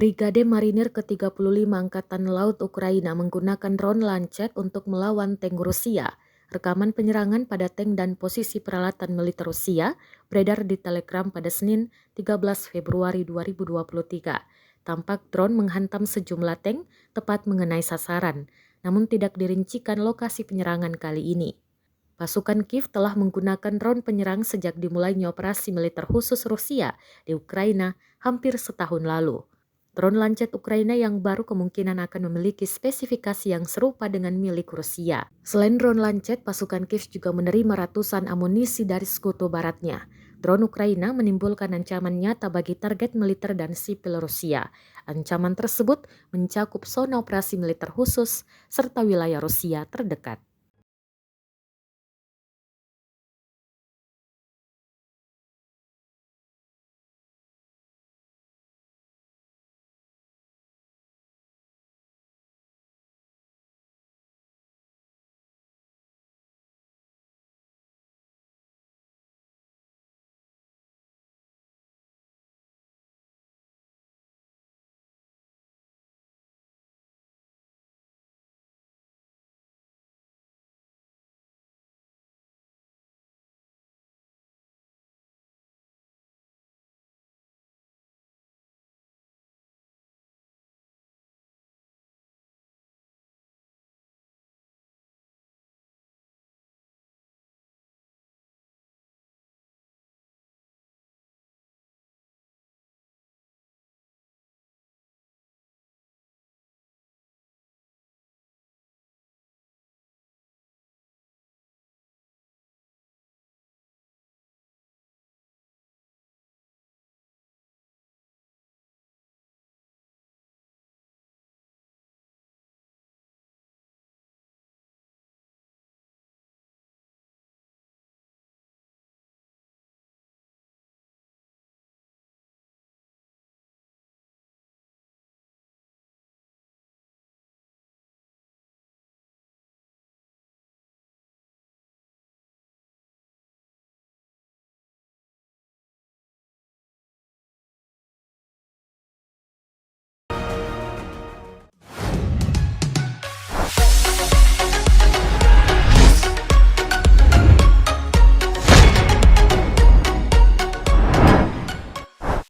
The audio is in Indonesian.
Brigade Marinir ke-35 Angkatan Laut Ukraina menggunakan drone Lancet untuk melawan tank Rusia. Rekaman penyerangan pada tank dan posisi peralatan militer Rusia beredar di Telegram pada Senin 13 Februari 2023. Tampak drone menghantam sejumlah tank tepat mengenai sasaran, namun tidak dirincikan lokasi penyerangan kali ini. Pasukan Kiev telah menggunakan drone penyerang sejak dimulainya operasi militer khusus Rusia di Ukraina hampir setahun lalu. Drone Lancet Ukraina yang baru kemungkinan akan memiliki spesifikasi yang serupa dengan milik Rusia. Selain drone Lancet, pasukan Kiev juga menerima ratusan amunisi dari sekutu baratnya. Drone Ukraina menimbulkan ancaman nyata bagi target militer dan sipil Rusia. Ancaman tersebut mencakup zona operasi militer khusus serta wilayah Rusia terdekat.